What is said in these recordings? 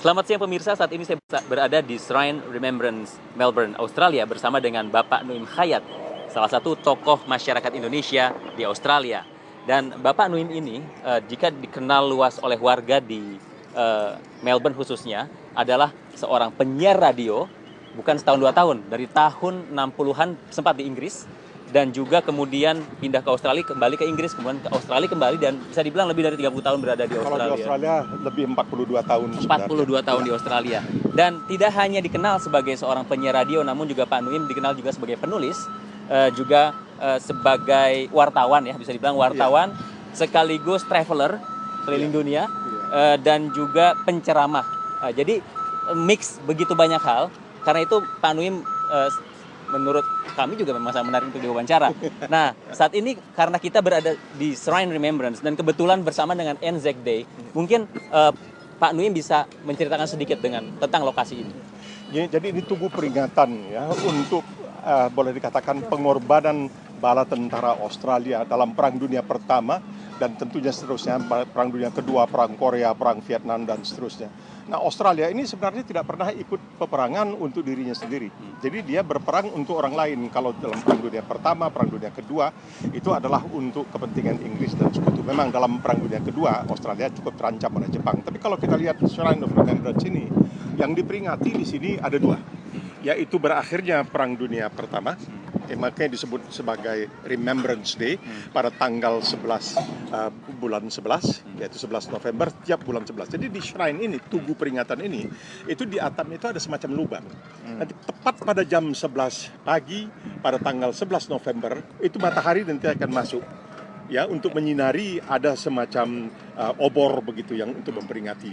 Selamat siang pemirsa, saat ini saya berada di Shrine Remembrance Melbourne, Australia bersama dengan Bapak Nuim Khayat, salah satu tokoh masyarakat Indonesia di Australia. Dan Bapak Nuim ini, jika dikenal luas oleh warga di Melbourne khususnya, adalah seorang penyiar radio, bukan setahun 2 tahun, dari tahun 60-an sempat di Inggris, dan juga kemudian pindah ke Australia, kembali ke Inggris, kemudian ke Australia kembali, dan bisa dibilang lebih dari 30 tahun berada di Australia. Kalau di Australia lebih 42 tahun sebenarnya. 42 tahun di Australia. Dan tidak hanya dikenal sebagai seorang penyiar radio, namun juga Pak Nuim dikenal juga sebagai penulis, juga sebagai wartawan ya, bisa dibilang wartawan, sekaligus traveler keliling dunia, dan juga penceramah. Jadi mix begitu banyak hal. Karena itu Pak Nuim menurut kami juga memang sangat menarik untuk diwawancara. Nah, saat ini karena kita berada di Shrine Remembrance dan kebetulan bersama dengan Anzac Day, mungkin Pak Nuim bisa menceritakan sedikit tentang lokasi ini. Jadi ini tugu peringatan ya untuk boleh dikatakan pengorbanan bala tentara Australia dalam Perang Dunia Pertama dan tentunya seterusnya Perang Dunia Kedua, Perang Korea, Perang Vietnam dan seterusnya. Nah, Australia ini sebenarnya tidak pernah ikut peperangan untuk dirinya sendiri. Jadi dia berperang untuk orang lain. Kalau dalam Perang Dunia Pertama, Perang Dunia Kedua, itu adalah untuk kepentingan Inggris dan sekutu. Memang dalam Perang Dunia Kedua, Australia cukup terancam oleh Jepang. Tapi kalau kita lihat Shrine of Remembrance ini, yang diperingati di sini ada dua, yaitu berakhirnya Perang Dunia Pertama, makanya disebut sebagai Remembrance Day pada tanggal 11 bulan 11, yaitu 11 November tiap bulan 11. Jadi di shrine ini, tugu peringatan ini, itu di atap itu ada semacam lubang. Nanti tepat pada jam 11 pagi pada tanggal 11 November itu matahari nanti akan masuk ya untuk menyinari, ada semacam obor begitu yang untuk memperingati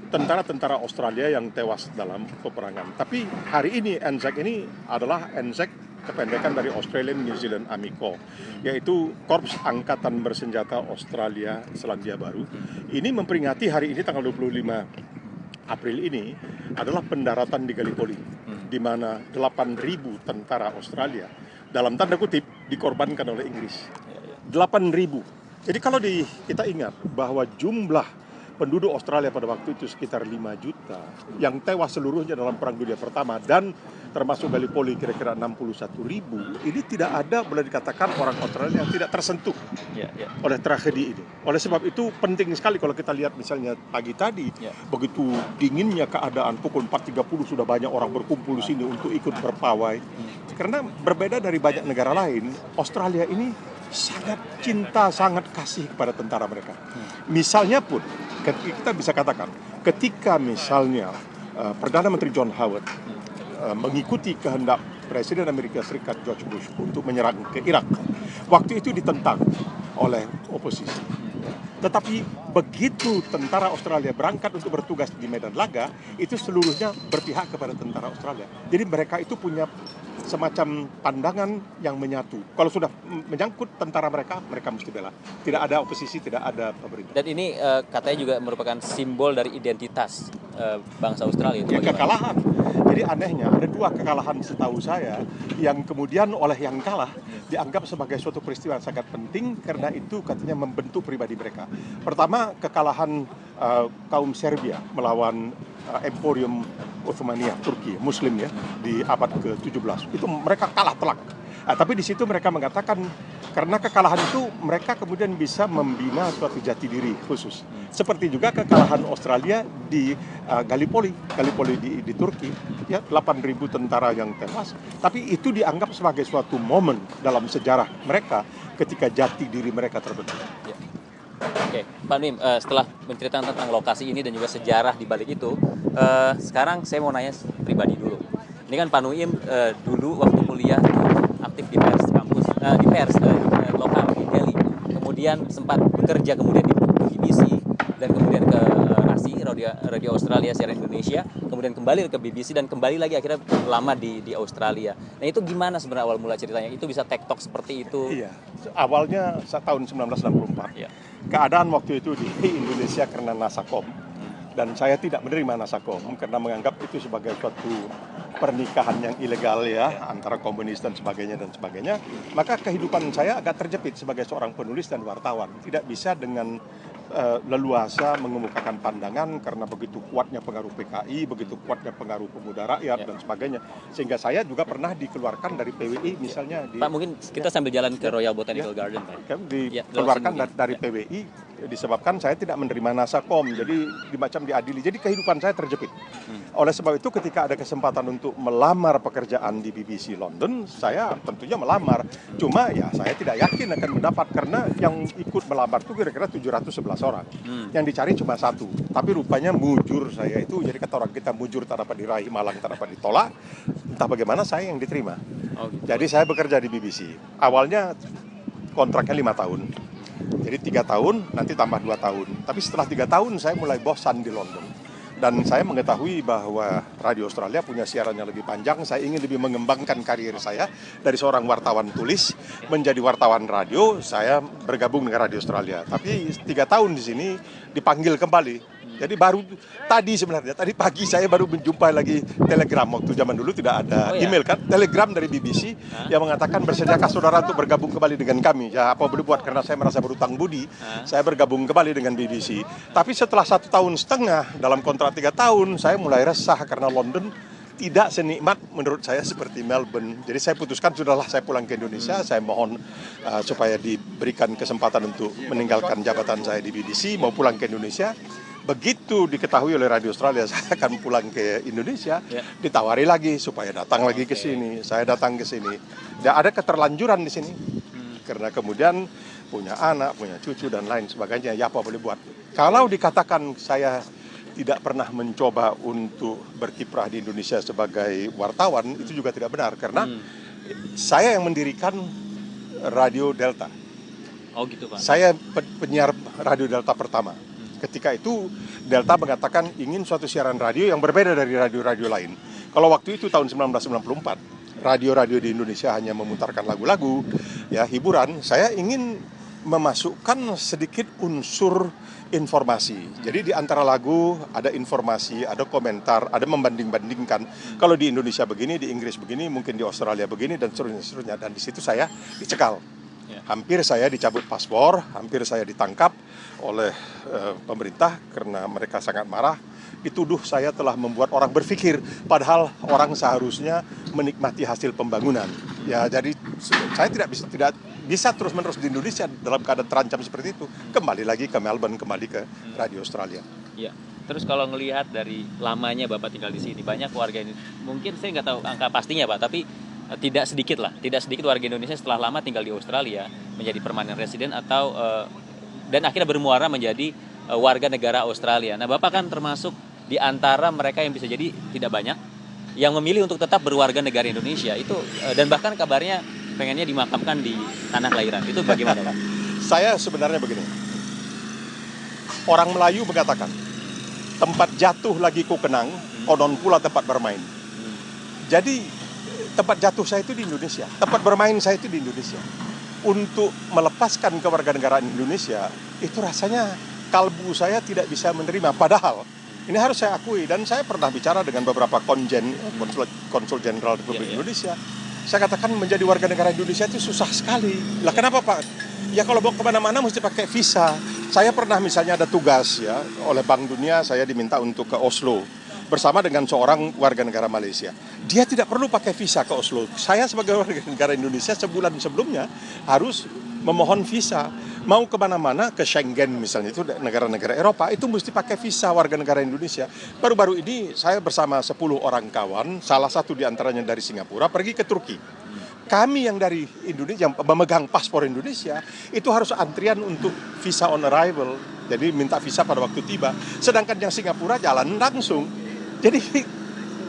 tentara-tentara Australia yang tewas dalam peperangan. Tapi hari ini ANZAC ini adalah ANZAC kependekan dari Australian New Zealand Army Corps, yaitu Korps Angkatan Bersenjata Australia Selandia Baru. Ini memperingati hari ini tanggal 25 April ini adalah pendaratan di Gallipoli, di mana 8.000 tentara Australia dalam tanda kutip dikorbankan oleh Inggris. 8.000. Jadi kalau kita ingat bahwa jumlah penduduk Australia pada waktu itu sekitar 5 juta yang tewas seluruhnya dalam Perang Dunia Pertama dan termasuk Gallipoli kira-kira 61.000. Ini tidak ada, boleh dikatakan, orang Australia yang tidak tersentuh oleh tragedi ini. Oleh sebab itu penting sekali kalau kita lihat misalnya pagi tadi, begitu dinginnya keadaan, pukul 4.30 sudah banyak orang berkumpul di sini untuk ikut berpawai. Karena berbeda dari banyak negara lain, Australia ini sangat cinta, sangat kasih kepada tentara mereka. Misalnya pun, kita bisa katakan, ketika misalnya Perdana Menteri John Howard mengikuti kehendak Presiden Amerika Serikat George Bush untuk menyerang ke Irak, waktu itu ditentang oleh oposisi. Tetapi begitu tentara Australia berangkat untuk bertugas di medan laga, itu seluruhnya berpihak kepada tentara Australia. Jadi mereka itu punya semacam pandangan yang menyatu. Kalau sudah menyangkut tentara mereka mesti bela. Tidak ada oposisi, tidak ada pemerintah. Dan ini katanya juga merupakan simbol dari identitas bangsa Australia. Ya, kekalahan. Jadi anehnya ada dua kekalahan setahu saya yang kemudian oleh yang kalah dianggap sebagai suatu peristiwa yang sangat penting karena itu katanya membentuk pribadi mereka. Pertama, kekalahan kaum Serbia melawan Emporium Ottomania, Turki, Muslim ya, di abad ke-17. Itu mereka kalah telak. Tapi di situ mereka mengatakan karena kekalahan itu mereka kemudian bisa membina suatu jati diri khusus. Seperti juga kekalahan Australia di Gallipoli di Turki, ya 8.000 tentara yang tewas. Tapi itu dianggap sebagai suatu momen dalam sejarah mereka ketika jati diri mereka terbentuk. Ya. Oke, Pak Nuim, setelah menceritakan tentang lokasi ini dan juga sejarah di balik itu, sekarang saya mau nanya pribadi dulu. Ini kan Pak Nuim dulu waktu kuliah aktif di pers kampus, di pers lokal di Delhi. Kemudian sempat bekerja kemudian di BBC dan kemudian ke RASI, Radio Australia Siaran Indonesia, kemudian kembali ke BBC dan kembali lagi akhirnya lama di Australia. Nah itu gimana sebenarnya awal mula ceritanya? Itu bisa TikTok seperti itu? Iya, awalnya tahun 1964. Iya. Keadaan waktu itu di Indonesia karena Nasakom. Dan saya tidak menerima Nasakom karena menganggap itu sebagai suatu pernikahan yang ilegal ya antara komunis dan sebagainya. Maka kehidupan saya agak terjepit sebagai seorang penulis dan wartawan. Tidak bisa dengan leluasa mengemukakan pandangan karena begitu kuatnya pengaruh PKI, begitu kuatnya pengaruh Pemuda Rakyat dan sebagainya. Sehingga saya juga pernah dikeluarkan dari PWI misalnya. Pak, mungkin kita sambil jalan ke Royal Botanical Garden, Pak. Dikeluarkan dari PWI disebabkan saya tidak menerima nasakom, jadi macam diadili. Jadi kehidupan saya terjepit. Oleh sebab itu ketika ada kesempatan untuk melamar pekerjaan di BBC London, saya tentunya melamar. Cuma ya saya tidak yakin akan mendapat karena yang ikut melamar itu kira-kira 711 orang. Yang dicari cuma satu. Tapi rupanya mujur saya itu, jadi kata orang kita mujur tak dapat diraih, malang tak dapat ditolak. Entah bagaimana saya yang diterima. Jadi saya bekerja di BBC. Awalnya kontraknya 5 tahun. Jadi 3 tahun, nanti tambah 2 tahun. Tapi setelah 3 tahun saya mulai bosan di London. Dan saya mengetahui bahwa Radio Australia punya siaran yang lebih panjang. Saya ingin lebih mengembangkan karir saya dari seorang wartawan tulis menjadi wartawan radio. Saya bergabung dengan Radio Australia. Tapi 3 tahun di sini dipanggil kembali. Jadi baru tadi sebenarnya, tadi pagi saya baru menjumpai lagi telegram. Waktu zaman dulu tidak ada email kan, telegram dari BBC yang mengatakan bersediakah saudara untuk bergabung kembali dengan kami. Ya apa boleh buat, karena saya merasa berutang budi, saya bergabung kembali dengan BBC. Tapi setelah 1,5 tahun dalam kontrak 3 tahun, saya mulai resah karena London tidak senikmat menurut saya seperti Melbourne. Jadi saya putuskan sudahlah saya pulang ke Indonesia. Saya mohon supaya diberikan kesempatan untuk meninggalkan jabatan saya di BBC, mau pulang ke Indonesia. Begitu diketahui oleh Radio Australia saya akan pulang ke Indonesia, ditawari lagi supaya datang lagi ke sini. Saya datang ke sini. Dan ada keterlanjuran di sini. Karena kemudian punya anak, punya cucu dan lain sebagainya. Ya apa boleh buat. Kalau dikatakan saya tidak pernah mencoba untuk berkiprah di Indonesia sebagai wartawan, itu juga tidak benar. Karena saya yang mendirikan Radio Delta. Oh gitu, Pak. Saya penyiar Radio Delta pertama. Ketika itu Delta mengatakan ingin suatu siaran radio yang berbeda dari radio-radio lain. Kalau waktu itu tahun 1994, radio-radio di Indonesia hanya memutarkan lagu-lagu, ya hiburan. Saya ingin memasukkan sedikit unsur informasi. Jadi di antara lagu ada informasi, ada komentar, ada membanding-bandingkan. Kalau di Indonesia begini, di Inggris begini, mungkin di Australia begini dan seterusnya. Dan di situ saya dicekal. Hampir saya dicabut paspor, hampir saya ditangkap oleh pemerintah karena mereka sangat marah. Dituduh saya telah membuat orang berpikir, padahal orang seharusnya menikmati hasil pembangunan. Ya, jadi saya tidak bisa terus-menerus di Indonesia dalam keadaan terancam seperti itu. Kembali lagi ke Melbourne, kembali ke Radio Australia. Ya. Terus kalau ngelihat dari lamanya Bapak tinggal di sini, banyak warga ini, mungkin saya nggak tahu angka pastinya Pak, tapi tidak sedikit warga Indonesia setelah lama tinggal di Australia menjadi permanent resident atau dan akhirnya bermuara menjadi warga negara Australia. Nah, Bapak kan termasuk di antara mereka yang bisa jadi tidak banyak yang memilih untuk tetap berwarga negara Indonesia itu, dan bahkan kabarnya pengennya dimakamkan di tanah kelahiran. Itu bagaimana, Pak? Saya sebenarnya begini. Orang Melayu mengatakan, tempat jatuh lagi ku kenang, konon pula tempat bermain. Jadi tempat jatuh saya itu di Indonesia, tempat bermain saya itu di Indonesia. Untuk melepaskan kewarganegaraan Indonesia, itu rasanya kalbu saya tidak bisa menerima. Padahal, ini harus saya akui, dan saya pernah bicara dengan beberapa konsul jenderal Republik Indonesia. Saya katakan menjadi warga negara Indonesia itu susah sekali. Lah kenapa Pak? Ya kalau mau kemana-mana mesti pakai visa. Saya pernah misalnya ada tugas ya oleh Bank Dunia, saya diminta untuk ke Oslo bersama dengan seorang warga negara Malaysia. Dia tidak perlu pakai visa ke Oslo. Saya sebagai warga negara Indonesia sebulan sebelumnya harus memohon visa. Mau kemana-mana ke Schengen misalnya, itu negara-negara Eropa, itu mesti pakai visa warga negara Indonesia. Baru-baru ini saya bersama 10 orang kawan, salah satu diantaranya dari Singapura, pergi ke Turki. Kami yang dari Indonesia, yang memegang paspor Indonesia, itu harus antrian untuk visa on arrival. Jadi minta visa pada waktu tiba. Sedangkan yang Singapura jalan langsung. Jadi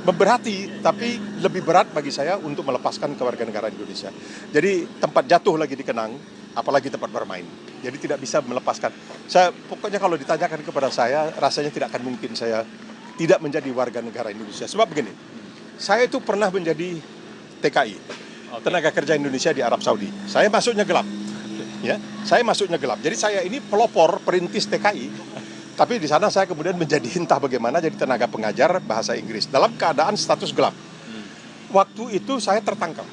memberati, tapi lebih berat bagi saya untuk melepaskan kewarganegaraan Indonesia. Jadi tempat jatuh lagi dikenang, apalagi tempat bermain. Jadi tidak bisa melepaskan. Pokoknya kalau ditanyakan kepada saya, rasanya tidak akan mungkin saya tidak menjadi warga negara Indonesia. Sebab begini, saya itu pernah menjadi TKI, tenaga kerja Indonesia di Arab Saudi. Saya masuknya gelap. Ya, saya masuknya gelap. Jadi saya ini pelopor perintis TKI. Tapi di sana saya kemudian menjadi entah bagaimana jadi tenaga pengajar bahasa Inggris dalam keadaan status gelap. Waktu itu saya tertangkap.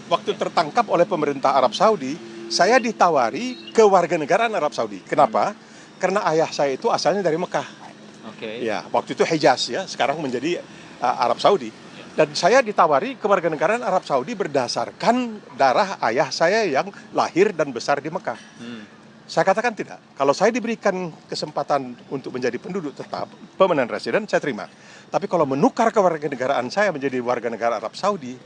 Waktu tertangkap oleh pemerintah Arab Saudi, saya ditawari kewarganegaraan Arab Saudi. Kenapa? karena ayah saya itu asalnya dari Mekah. Oke. Ya, waktu itu Hijaz ya, sekarang menjadi Arab Saudi. Dan saya ditawari kewarganegaraan Arab Saudi berdasarkan darah ayah saya yang lahir dan besar di Mekah. Saya katakan tidak. Kalau saya diberikan kesempatan untuk menjadi penduduk tetap, permanent resident, saya terima. Tapi kalau menukar kewarganegaraan saya menjadi warga negara Arab Saudi,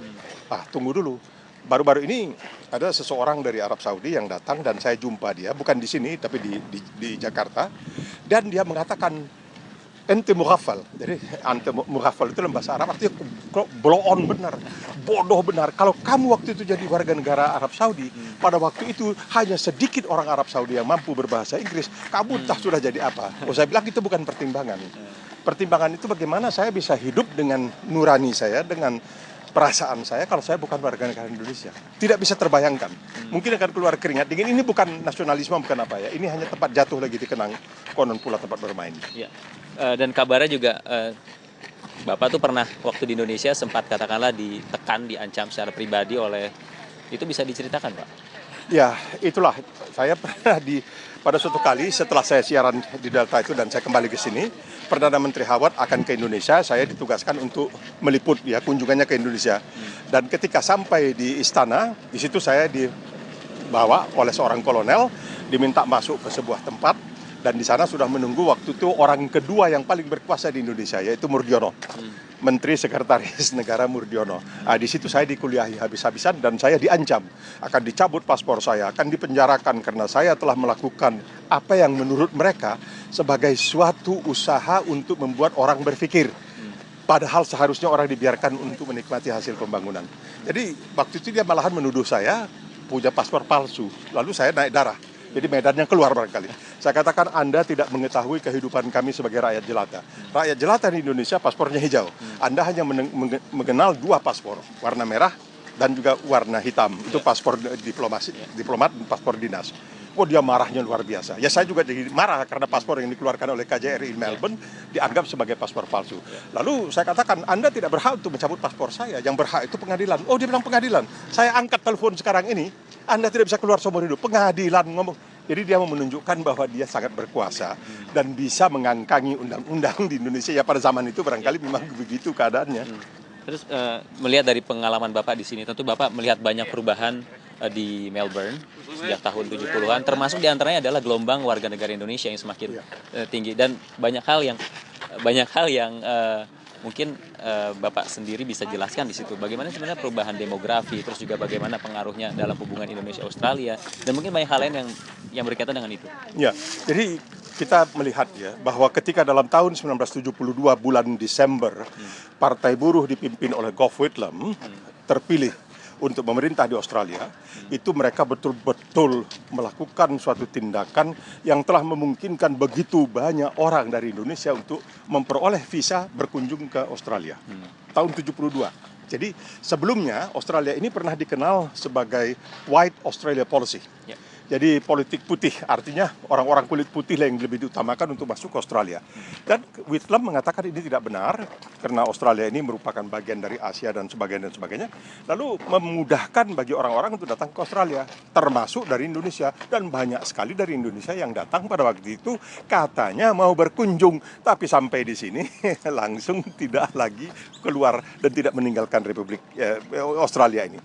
tunggu dulu. Baru-baru ini ada seseorang dari Arab Saudi yang datang dan saya jumpa dia, bukan di sini tapi di Jakarta, dan dia mengatakan ente mughafal. Jadi ente mughafal itu dalam bahasa Arab artinya blow on benar, bodoh benar. Kalau kamu waktu itu jadi warga negara Arab Saudi, pada waktu itu hanya sedikit orang Arab Saudi yang mampu berbahasa Inggris, kamu entah sudah jadi apa. Saya bilang itu bukan pertimbangan. Pertimbangan itu bagaimana saya bisa hidup dengan nurani saya, dengan perasaan saya kalau saya bukan warga negara Indonesia. Tidak bisa terbayangkan. Mungkin akan keluar keringat dingin. Ini bukan nasionalisme, bukan apa ya. Ini hanya tempat jatuh lagi dikenang, konon pula tempat bermain. Ya. Dan kabarnya juga Bapak tuh pernah waktu di Indonesia sempat katakanlah ditekan, diancam secara pribadi oleh, itu bisa diceritakan Pak? Ya, itulah. Saya pernah pada suatu kali setelah saya siaran di Delta itu dan saya kembali ke sini, Perdana Menteri Hawat akan ke Indonesia, saya ditugaskan untuk meliput ya kunjungannya ke Indonesia. Dan ketika sampai di istana, di situ saya dibawa oleh seorang kolonel, diminta masuk ke sebuah tempat, dan di sana sudah menunggu waktu itu orang kedua yang paling berkuasa di Indonesia, yaitu Murdiono. Menteri Sekretaris Negara Murdiono. Di situ saya dikuliahi habis-habisan dan saya diancam akan dicabut paspor saya, akan dipenjarakan karena saya telah melakukan apa yang menurut mereka sebagai suatu usaha untuk membuat orang berpikir. Padahal seharusnya orang dibiarkan untuk menikmati hasil pembangunan. Jadi waktu itu dia malahan menuduh saya punya paspor palsu. Lalu saya naik darah. Jadi medannya keluar barangkali. Saya katakan Anda tidak mengetahui kehidupan kami sebagai rakyat jelata. Rakyat jelata di Indonesia paspornya hijau. Anda hanya mengenal dua paspor, warna merah dan juga warna hitam. Itu paspor diplomat dan paspor dinas. Dia marahnya luar biasa. Ya saya juga jadi marah karena paspor yang dikeluarkan oleh KJRI Melbourne dianggap sebagai paspor palsu. Lalu saya katakan Anda tidak berhak untuk mencabut paspor saya. Yang berhak itu pengadilan. Dia bilang pengadilan. Saya angkat telepon sekarang ini. Anda tidak bisa keluar seumur hidup. Pengadilan ngomong. Jadi dia mau menunjukkan bahwa dia sangat berkuasa dan bisa mengangkangi undang-undang di Indonesia. Ya pada zaman itu barangkali memang begitu keadaannya. Terus melihat dari pengalaman Bapak di sini, tentu Bapak melihat banyak perubahan di Melbourne sejak tahun 70-an, termasuk diantaranya adalah gelombang warga negara Indonesia yang semakin tinggi, dan banyak hal yang mungkin Bapak sendiri bisa jelaskan di situ. Bagaimana sebenarnya perubahan demografi, terus juga bagaimana pengaruhnya dalam hubungan Indonesia-Australia, dan mungkin banyak hal lain yang berkaitan dengan itu. Ya, jadi kita melihat ya bahwa ketika dalam tahun 1972 bulan Desember, Partai Buruh dipimpin oleh Gough Whitlam terpilih untuk memerintah di Australia, itu mereka betul-betul melakukan suatu tindakan yang telah memungkinkan begitu banyak orang dari Indonesia untuk memperoleh visa berkunjung ke Australia. Tahun 72. Jadi sebelumnya Australia ini pernah dikenal sebagai White Australia Policy. Jadi politik putih, artinya orang-orang kulit putih yang lebih diutamakan untuk masuk ke Australia. Dan Whitlam mengatakan ini tidak benar, karena Australia ini merupakan bagian dari Asia dan sebagainya. Lalu memudahkan bagi orang-orang untuk datang ke Australia, termasuk dari Indonesia. Dan banyak sekali dari Indonesia yang datang pada waktu itu katanya mau berkunjung. Tapi sampai di sini langsung tidak lagi keluar dan tidak meninggalkan Republik Australia ini.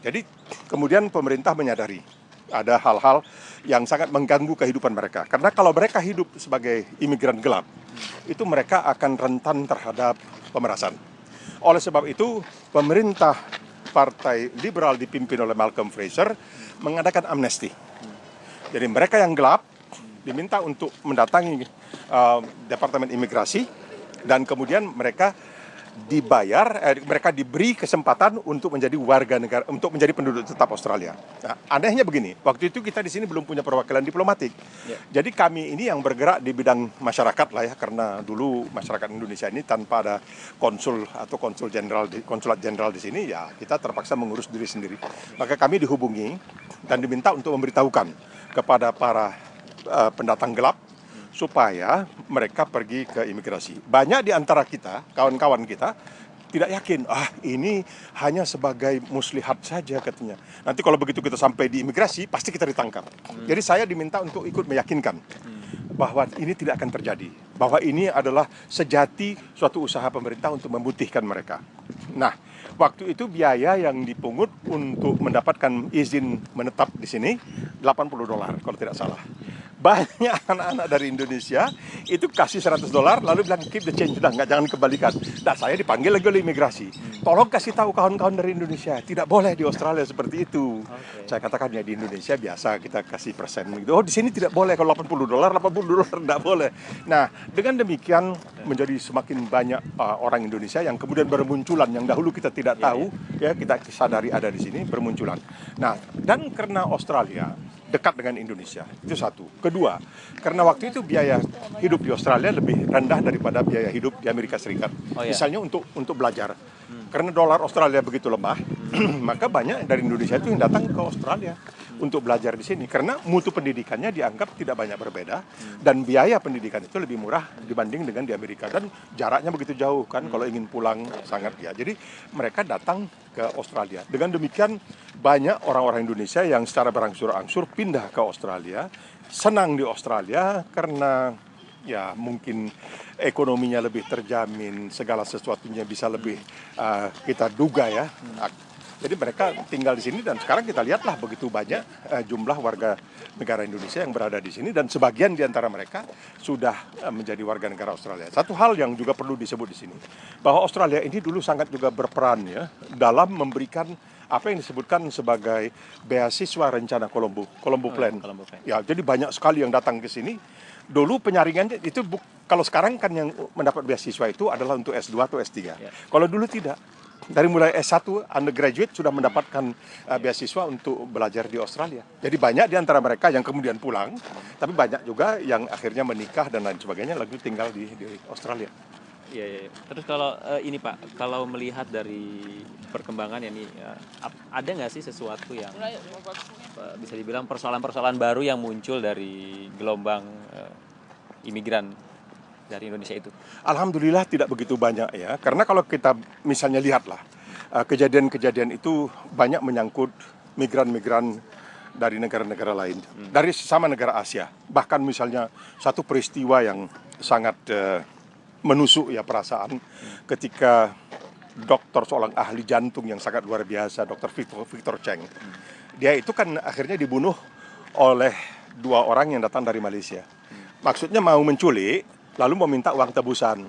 Jadi kemudian pemerintah menyadari ada hal-hal yang sangat mengganggu kehidupan mereka. Karena kalau mereka hidup sebagai imigran gelap, itu mereka akan rentan terhadap pemerasan. Oleh sebab itu, pemerintah Partai Liberal dipimpin oleh Malcolm Fraser mengadakan amnesti. Jadi mereka yang gelap diminta untuk mendatangi Departemen Imigrasi, dan kemudian mereka mereka diberi kesempatan untuk menjadi warga negara, untuk menjadi penduduk tetap Australia. Nah, anehnya begini, waktu itu kita di sini belum punya perwakilan diplomatik. Jadi kami ini yang bergerak di bidang masyarakat lah ya, karena dulu masyarakat Indonesia ini tanpa ada konsul atau konsulat jenderal di sini, ya kita terpaksa mengurus diri sendiri. Maka kami dihubungi dan diminta untuk memberitahukan kepada para pendatang gelap supaya mereka pergi ke imigrasi. Banyak di antara kita, kawan-kawan kita, tidak yakin, ini hanya sebagai muslihat saja katanya. Nanti kalau begitu kita sampai di imigrasi, pasti kita ditangkap. Jadi saya diminta untuk ikut meyakinkan bahwa ini tidak akan terjadi, bahwa ini adalah sejati suatu usaha pemerintah untuk memutihkan mereka. Nah, waktu itu biaya yang dipungut untuk mendapatkan izin menetap di sini $80 kalau tidak salah. Banyak anak-anak dari Indonesia itu kasih $100 lalu bilang keep the change, sudah jangan kembalikan. Dan saya dipanggil lagi oleh imigrasi, tolong kasih tahu kawan-kawan dari Indonesia, tidak boleh di Australia seperti itu. Saya katakan ya di Indonesia biasa kita kasih persen gitu. Oh di sini tidak boleh, kalau $80 tidak boleh. Nah dengan demikian menjadi semakin banyak orang Indonesia yang kemudian bermunculan yang dahulu kita tidak tahu, ya kita sadari ada di sini bermunculan. Nah dan karena Australia dekat dengan Indonesia, itu satu. Kedua, karena waktu itu biaya hidup di Australia lebih rendah daripada biaya hidup di Amerika Serikat. Misalnya untuk belajar. Karena dolar Australia begitu lemah, maka banyak dari Indonesia itu yang datang ke Australia untuk belajar di sini. Karena mutu pendidikannya dianggap tidak banyak berbeda, dan biaya pendidikan itu lebih murah dibanding dengan di Amerika. Dan jaraknya begitu jauh kan, kalau ingin pulang sangat ya. Jadi mereka datang ke Australia. Dengan demikian banyak orang-orang Indonesia yang secara berangsur-angsur pindah ke Australia, senang di Australia karena ya mungkin ekonominya lebih terjamin, segala sesuatunya bisa lebih kita duga ya. Jadi mereka tinggal di sini dan sekarang kita lihatlah begitu banyak jumlah warga negara Indonesia yang berada di sini dan sebagian di antara mereka sudah menjadi warga negara Australia. Satu hal yang juga perlu disebut di sini, bahwa Australia ini dulu sangat juga berperan ya dalam memberikan apa yang disebutkan sebagai beasiswa rencana Colombo Plan. Ya, jadi banyak sekali yang datang ke sini. Dulu penyaringannya itu kalau sekarang kan yang mendapat beasiswa itu adalah untuk S2 atau S3. Kalau dulu tidak. Dari mulai S1 undergraduate sudah mendapatkan beasiswa untuk belajar di Australia. Jadi banyak di antara mereka yang kemudian pulang, tapi banyak juga yang akhirnya menikah dan lain sebagainya lalu tinggal di Australia. Iya. Terus kalau ini Pak, kalau melihat dari perkembangan ini, ada nggak sih sesuatu yang bisa dibilang persoalan-persoalan baru yang muncul dari gelombang imigran dari Indonesia itu? Alhamdulillah tidak begitu banyak ya, karena kalau kita misalnya lihatlah kejadian-kejadian itu banyak menyangkut migran-migran dari negara-negara lain, dari sesama negara Asia. Bahkan misalnya satu peristiwa yang sangat menusuk ya perasaan ketika seorang ahli jantung yang sangat luar biasa, Dr. Victor Cheng. Dia itu kan akhirnya dibunuh oleh 2 orang yang datang dari Malaysia. Maksudnya mau menculik, lalu meminta uang tebusan.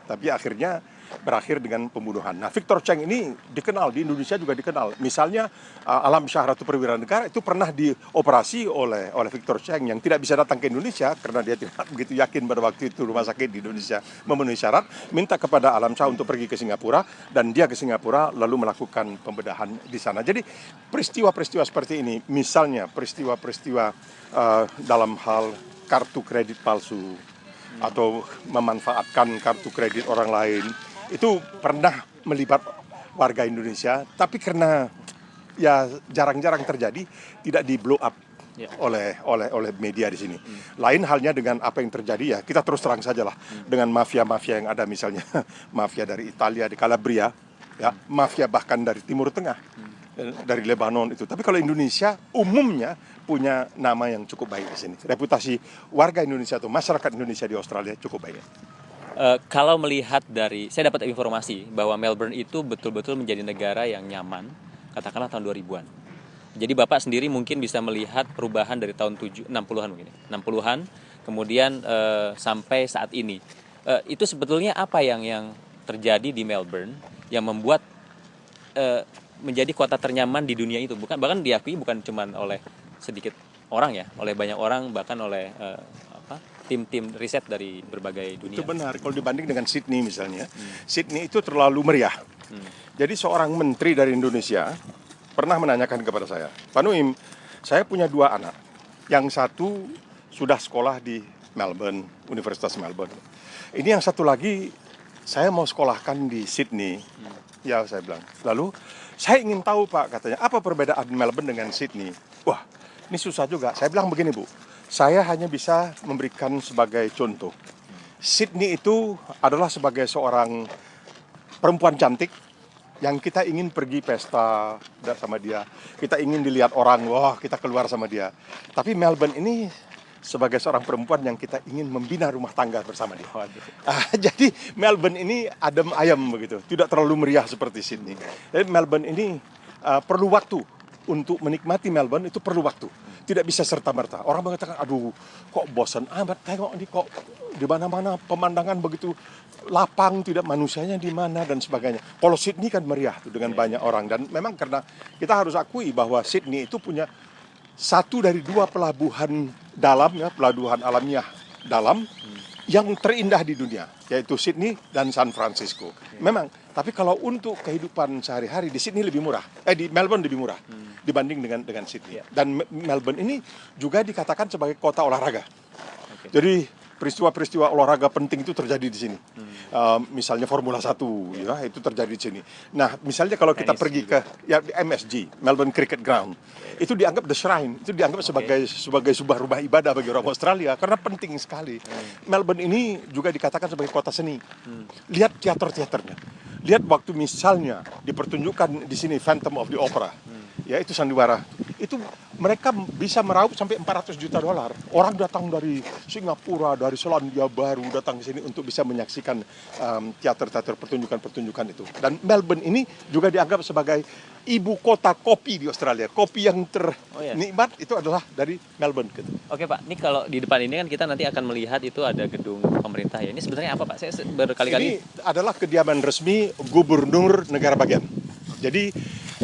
Tapi akhirnya berakhir dengan pembunuhan. Nah, Victor Cheng ini dikenal, di Indonesia juga dikenal. Misalnya Alam Shah Ratu Perwira Negara itu pernah dioperasi oleh Victor Cheng yang tidak bisa datang ke Indonesia karena dia tidak begitu yakin pada waktu itu rumah sakit di Indonesia memenuhi syarat, minta kepada Alam Shah untuk pergi ke Singapura dan dia ke Singapura lalu melakukan pembedahan di sana. Jadi peristiwa-peristiwa seperti ini, misalnya peristiwa-peristiwa dalam hal kartu kredit palsu atau memanfaatkan kartu kredit orang lain, itu pernah melibat warga Indonesia, tapi karena ya jarang-jarang terjadi, tidak di blow up oleh media di sini. Lain halnya dengan apa yang terjadi ya, kita terus terang sajalah dengan mafia-mafia yang ada, misalnya mafia dari Italia di Calabria, ya, mafia bahkan dari Timur Tengah, dari Lebanon itu. Tapi kalau Indonesia umumnya punya nama yang cukup baik di sini. Reputasi warga Indonesia atau masyarakat Indonesia di Australia cukup baik. Kalau melihat dari, saya dapat informasi bahwa Melbourne itu betul-betul menjadi negara yang nyaman, katakanlah tahun 2000-an. Jadi Bapak sendiri mungkin bisa melihat perubahan dari tahun 60-an mungkin, 60-an, kemudian sampai saat ini. Itu sebetulnya apa yang terjadi di Melbourne yang membuat menjadi kota ternyaman di dunia itu? Bahkan diakui bukan cuma oleh sedikit orang ya, oleh banyak orang, bahkan oleh tim-tim riset dari berbagai dunia. Itu benar, kalau dibanding dengan Sydney misalnya, Sydney itu terlalu meriah. Jadi seorang menteri dari Indonesia pernah menanyakan kepada saya, Pak Nuim, saya punya 2 anak. Yang satu sudah sekolah di Melbourne, Universitas Melbourne. Ini yang satu lagi saya mau sekolahkan di Sydney. Ya, saya bilang. Lalu saya ingin tahu Pak, katanya, apa perbedaan Melbourne dengan Sydney? Wah, ini susah juga. Saya bilang begini Bu, saya hanya bisa memberikan sebagai contoh. Sydney itu adalah sebagai seorang perempuan cantik yang kita ingin pergi pesta sama dia. Kita ingin dilihat orang, wah kita keluar sama dia. Tapi Melbourne ini sebagai seorang perempuan yang kita ingin membina rumah tangga bersama dia. Waduh. Jadi Melbourne ini adem ayam begitu, tidak terlalu meriah seperti Sydney. Jadi Melbourne ini perlu waktu untuk menikmati Melbourne, itu perlu waktu. Tidak bisa serta-merta. Orang mengatakan, aduh kok bosan amat, tengok ini kok di mana-mana pemandangan begitu lapang, tidak manusianya di mana dan sebagainya. Kalau Sydney kan meriah tuh dengan banyak orang, dan memang karena kita harus akui bahwa Sydney itu punya satu dari dua pelabuhan dalam, ya, pelabuhan alamiah dalam yang terindah di dunia, yaitu Sydney dan San Francisco. Memang, tapi kalau untuk kehidupan sehari-hari di Sydney lebih murah, di Melbourne lebih murah dibanding dengan Sydney. Dan Melbourne ini juga dikatakan sebagai kota olahraga. Jadi peristiwa-peristiwa olahraga penting itu terjadi di sini. Misalnya Formula 1, ya, itu terjadi di sini. Nah, misalnya kalau kita pergi ke MSG, Melbourne Cricket Ground, itu dianggap the shrine, itu dianggap sebagai sebuah rumah ibadah bagi orang Australia karena penting sekali. Melbourne ini juga dikatakan sebagai kota seni. Lihat teater-teaternya. Lihat waktu misalnya dipertunjukkan di sini Phantom of the Opera. Ya, itu sandiwara. Itu mereka bisa meraup sampai $400 juta. Orang datang dari Singapura, dari Selandia Baru datang ke sini untuk bisa menyaksikan teater-teater pertunjukan-pertunjukan itu. Dan Melbourne ini juga dianggap sebagai ibu kota kopi di Australia. Kopi yang ternikmat itu adalah dari Melbourne gitu. Oke Pak, ini kalau di depan ini kan kita nanti akan melihat itu ada gedung pemerintah ya. Ini sebenarnya apa Pak? Saya berkali-kali. Ini adalah kediaman resmi Gubernur Negara Bagian. Jadi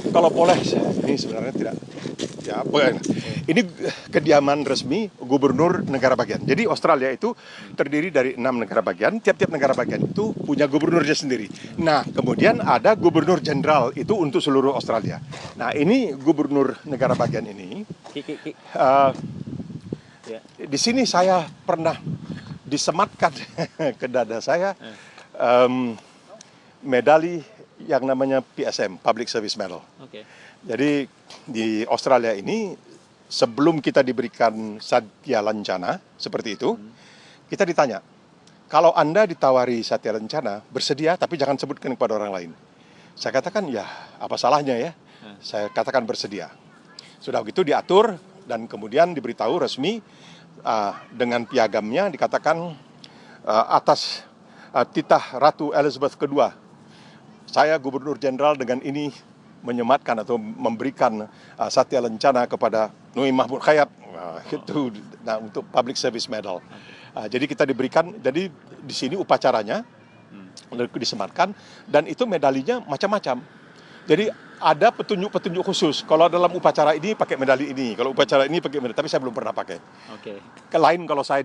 kalau boleh, ini sebenarnya tidak, ya apa? Ini kediaman resmi Gubernur Negara Bagian. Jadi Australia itu terdiri dari 6 negara bagian. Tiap-tiap negara bagian itu punya gubernurnya sendiri. Nah, kemudian ada Gubernur Jenderal itu untuk seluruh Australia. Nah, ini Gubernur Negara Bagian ini. Di sini saya pernah disematkan ke dada saya medali yang namanya PSM, Public Service Medal. Jadi di Australia ini sebelum kita diberikan Satya Lancana seperti itu, kita ditanya, kalau Anda ditawari Satya Lancana, bersedia tapi jangan sebutkan kepada orang lain. Saya katakan, ya apa salahnya ya? Saya katakan bersedia. Sudah begitu diatur dan kemudian diberitahu resmi dengan piagamnya dikatakan atas titah Ratu Elizabeth II, saya Gubernur Jenderal dengan ini menyematkan atau memberikan Satya Lancana kepada Nui Mahmud Khayyat itu untuk Public Service Medal. Jadi kita diberikan, jadi di sini upacaranya disematkan dan itu medalinya macam-macam. Jadi ada petunjuk-petunjuk khusus. Kalau dalam upacara ini pakai medali ini, kalau upacara ini pakai medali, tapi saya belum pernah pakai. Lain kalau saya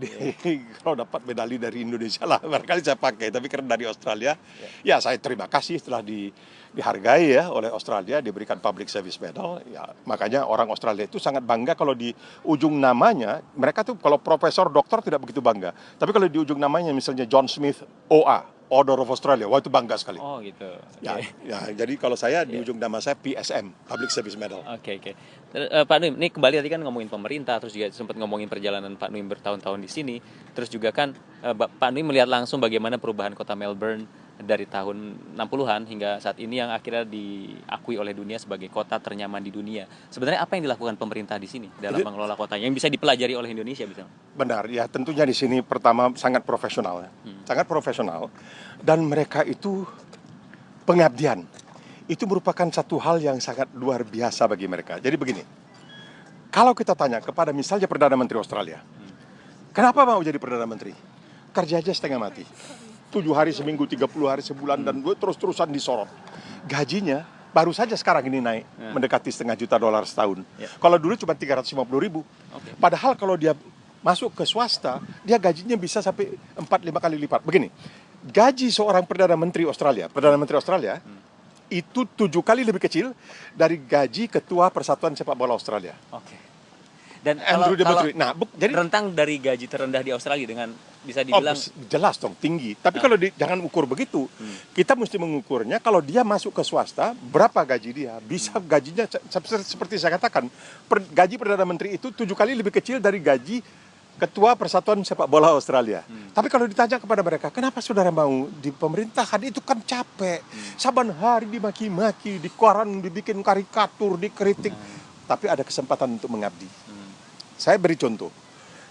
kalau dapat medali dari Indonesia lah, barangkali saya pakai. Tapi karena dari Australia, ya saya terima kasih setelah dihargai ya oleh Australia, diberikan Public Service Medal. Ya, makanya orang Australia itu sangat bangga kalau di ujung namanya, mereka tuh kalau profesor, doktor tidak begitu bangga. Tapi kalau di ujung namanya misalnya John Smith OA, Order of Australia, wah itu bangga sekali. Oh gitu. Ya, jadi kalau saya di ujung nama saya PSM, Public Service Medal. Oke. Pak Nuim, ini kembali tadi kan ngomongin pemerintah, terus juga sempat ngomongin perjalanan Pak Nuim bertahun-tahun di sini, terus juga kan Pak Nuim melihat langsung bagaimana perubahan kota Melbourne dari tahun 60-an hingga saat ini yang akhirnya diakui oleh dunia sebagai kota ternyaman di dunia. Sebenarnya apa yang dilakukan pemerintah di sini dalam mengelola kotanya yang bisa dipelajari oleh Indonesia bisa? Benar, ya tentunya di sini pertama sangat profesional ya. Sangat profesional dan mereka itu pengabdian. Itu merupakan satu hal yang sangat luar biasa bagi mereka. Jadi begini, kalau kita tanya kepada misalnya Perdana Menteri Australia, kenapa mau jadi Perdana Menteri? Kerja aja setengah mati. 7 hari seminggu, 30 hari sebulan, dan terus-terusan disorot. Gajinya baru saja sekarang ini naik, mendekati $500 juta setahun. Kalau dulu cuma 350.000. Padahal kalau dia masuk ke swasta, dia gajinya bisa sampai 4-5 kali lipat. Begini, gaji seorang Perdana Menteri Australia itu 7 kali lebih kecil dari gaji Ketua Persatuan Sepak Bola Australia. Dan Andrew kalau jadi rentang dari gaji terendah di Australia dengan bisa dibilang jelas dong tinggi. Tapi kalau jangan ukur begitu. Kita mesti mengukurnya kalau dia masuk ke swasta, berapa gaji dia? Bisa gajinya seperti saya katakan, gaji Perdana Menteri itu 7 kali lebih kecil dari gaji Ketua Persatuan Sepak Bola Australia. Tapi kalau ditanya kepada mereka, kenapa saudara mau di pemerintahan? Itu kan capek. Saban hari dimaki-maki, di koran dibikin karikatur, dikritik. Tapi ada kesempatan untuk mengabdi. Saya beri contoh.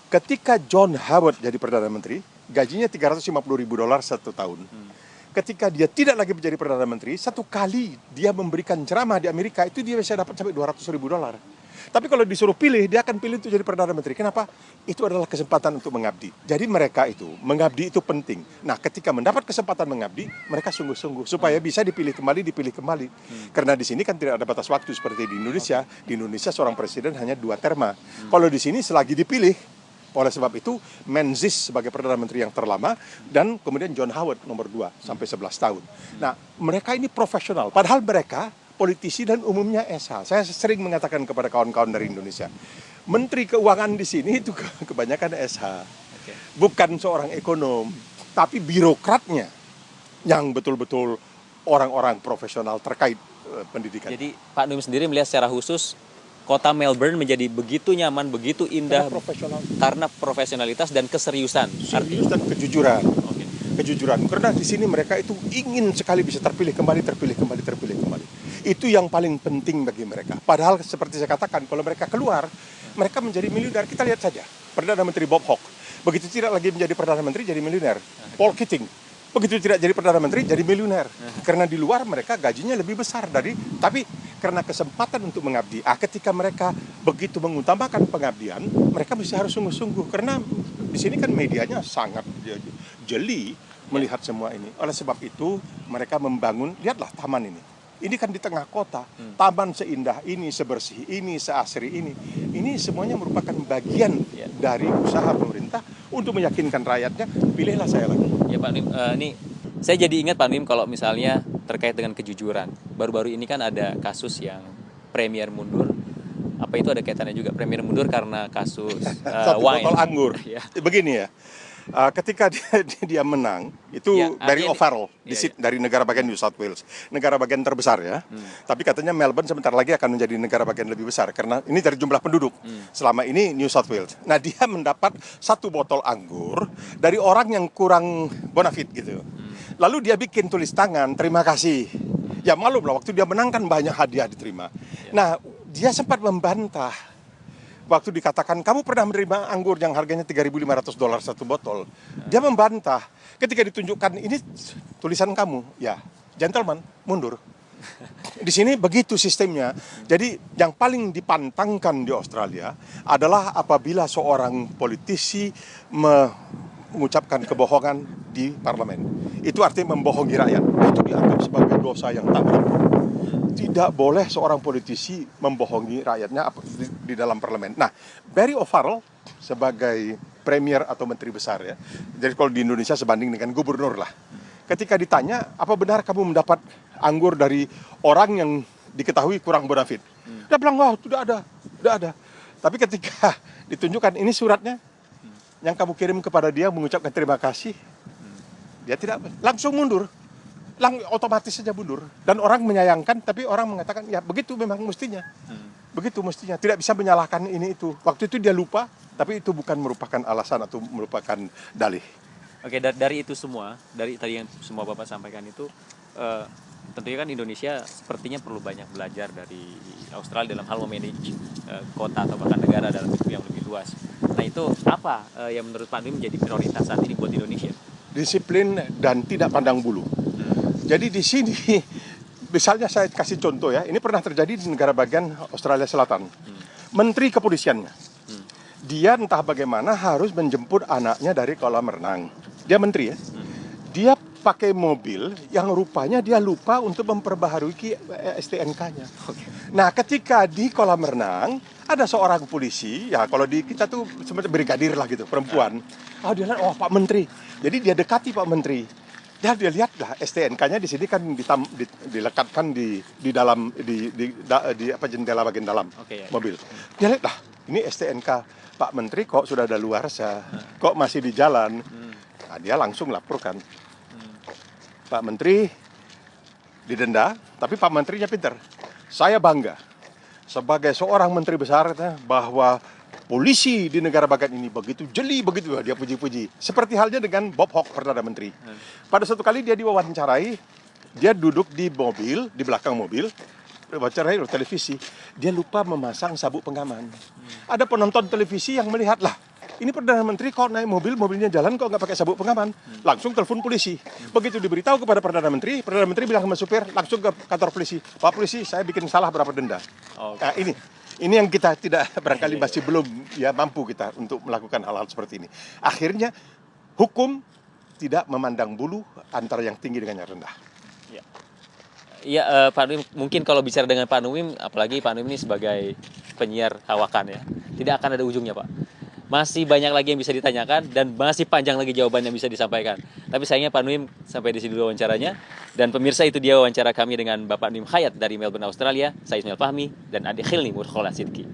Ketika John Howard jadi Perdana Menteri, gajinya $350.000 satu tahun. Ketika dia tidak lagi menjadi Perdana Menteri, satu kali dia memberikan ceramah di Amerika, itu dia bisa dapat sampai $200.000. Tapi kalau disuruh pilih, dia akan pilih untuk jadi Perdana Menteri. Kenapa? Itu adalah kesempatan untuk mengabdi. Jadi mereka itu, mengabdi itu penting. Nah, ketika mendapat kesempatan mengabdi, mereka sungguh-sungguh supaya bisa dipilih kembali. Karena di sini kan tidak ada batas waktu seperti di Indonesia. Di Indonesia seorang presiden hanya 2 terma. Kalau di sini selagi dipilih. Oleh sebab itu, Menzies sebagai Perdana Menteri yang terlama, dan kemudian John Howard nomor 2 sampai 11 tahun. Nah, mereka ini profesional. Padahal mereka politisi dan umumnya SH. Saya sering mengatakan kepada kawan-kawan dari Indonesia, Menteri Keuangan di sini itu kebanyakan SH. Bukan seorang ekonom, tapi birokratnya yang betul-betul orang-orang profesional terkait pendidikan. Jadi Pak Nuim sendiri melihat secara khusus kota Melbourne menjadi begitu nyaman, begitu indah karena profesionalitas dan keseriusan. Serius dan kejujuran. Kejujuran. Karena di sini mereka itu ingin sekali bisa terpilih kembali. Itu yang paling penting bagi mereka. Padahal seperti saya katakan, kalau mereka keluar, mereka menjadi miliuner. Kita lihat saja, Perdana Menteri Bob Hawke. Begitu tidak lagi menjadi Perdana Menteri, jadi miliuner. Paul Keating. Begitu tidak jadi Perdana Menteri, jadi miliuner. Karena di luar mereka gajinya lebih besar tapi karena kesempatan untuk mengabdi. Ketika mereka begitu mengutamakan pengabdian, mereka mesti harus sungguh-sungguh. Karena di sini kan medianya sangat jeli melihat semua ini. Oleh sebab itu, mereka membangun, lihatlah taman ini. Ini kan di tengah kota, taman seindah ini, sebersih ini, seasri ini. Ini semuanya merupakan bagian dari usaha pemerintah untuk meyakinkan rakyatnya, pilihlah saya lagi. Ya Pak Nuim, ini saya jadi ingat Pak Nuim kalau misalnya terkait dengan kejujuran. Baru-baru ini kan ada kasus yang Premier mundur. Apa itu ada kaitannya juga? Premier mundur karena kasus satu wine. botol anggur. Ya. Begini ya. Ketika dia menang, itu dari O'Farrell, dari negara bagian New South Wales, negara bagian terbesar ya. Tapi katanya Melbourne sebentar lagi akan menjadi negara bagian lebih besar karena ini dari jumlah penduduk. Selama ini New South Wales. Nah, dia mendapat 1 botol anggur dari orang yang kurang bonafit gitu. Lalu dia bikin tulis tangan, terima kasih. Ya maklum lah, waktu dia menang kan banyak hadiah diterima. Nah, dia sempat membantah. Waktu dikatakan, kamu pernah menerima anggur yang harganya $3.500 satu botol. Dia membantah. Ketika ditunjukkan, ini tulisan kamu. Ya, gentleman, mundur. Di sini begitu sistemnya. Jadi yang paling dipantangkan di Australia adalah apabila seorang politisi mengucapkan kebohongan di parlemen. Itu artinya membohongi rakyat. Itu dianggap sebagai dosa yang tak berat. Tidak boleh seorang politisi membohongi rakyatnya di dalam parlemen. Nah, Barry O'Farrell sebagai premier atau menteri besar ya. Jadi kalau di Indonesia sebanding dengan gubernur lah. Ketika ditanya, apa benar kamu mendapat anggur dari orang yang diketahui kurang bonafit? Dia bilang, wah, tidak ada. Tapi ketika ditunjukkan ini suratnya yang kamu kirim kepada dia mengucapkan terima kasih, dia tidak langsung mundur. Otomatis saja mundur. Dan orang menyayangkan, tapi orang mengatakan, ya begitu memang mestinya. Begitu mestinya. Tidak bisa menyalahkan ini itu. Waktu itu dia lupa, tapi itu bukan merupakan alasan atau merupakan dalih. Oke, dari itu semua, dari tadi yang semua Bapak sampaikan itu, tentunya kan Indonesia sepertinya perlu banyak belajar dari Australia dalam hal memanage kota atau bahkan negara dalam bentuk yang lebih luas. Nah itu apa yang menurut Pak Nuim menjadi prioritas saat ini buat Indonesia? Disiplin dan tidak pandang bulu. Jadi di sini, misalnya saya kasih contoh ya, ini pernah terjadi di negara bagian Australia Selatan. Menteri kepolisiannya, dia entah bagaimana harus menjemput anaknya dari kolam renang. Dia menteri ya, dia pakai mobil yang rupanya dia lupa untuk memperbaharui STNK-nya. Nah, ketika di kolam renang ada seorang polisi, ya kalau di kita tuh semacam brigadir lah gitu, perempuan. Dia lihat, oh Pak Menteri. Jadi dia dekati Pak Menteri. Dia lihat lah STNK-nya di sini kan dilekatkan di dalam jendela bagian dalam mobil. Dia lihat lah, ini STNK Pak Menteri kok sudah ada luarsa, kok masih di jalan. Nah, dia langsung laporkan. Pak Menteri didenda, tapi Pak Menterinya pintar. Saya bangga sebagai seorang menteri besar bahwa polisi di negara bagian ini begitu jeli, begitu dia puji-puji. Seperti halnya dengan Bob Hawke, Perdana Menteri. Pada suatu kali dia diwawancarai, dia duduk di mobil, di belakang mobil, wawancarai televisi. Dia lupa memasang sabuk pengaman. Ada penonton televisi yang melihatlah ini Perdana Menteri kok naik mobil, mobilnya jalan kok nggak pakai sabuk pengaman. Langsung telepon polisi. Begitu diberitahu kepada Perdana Menteri bilang sama supir, langsung ke kantor polisi. Pak polisi, saya bikin salah berapa denda. Nah, ini yang kita tidak barangkali masih belum ya mampu kita untuk melakukan hal-hal seperti ini. Akhirnya hukum tidak memandang bulu antara yang tinggi dengan yang rendah. Iya, Pak Nuim, mungkin kalau bicara dengan Pak Nuim, apalagi Pak Nuim ini sebagai penyiar Hawakan ya, tidak akan ada ujungnya, Pak. Masih banyak lagi yang bisa ditanyakan dan masih panjang lagi jawaban yang bisa disampaikan. Tapi sayangnya Pak Nuim sampai di sini dulu wawancaranya. Dan pemirsa, itu dia wawancara kami dengan Bapak Nuim Hayat dari Melbourne, Australia. Saya Ismail Fahmi dan adik Khilni Murkhola Sidki.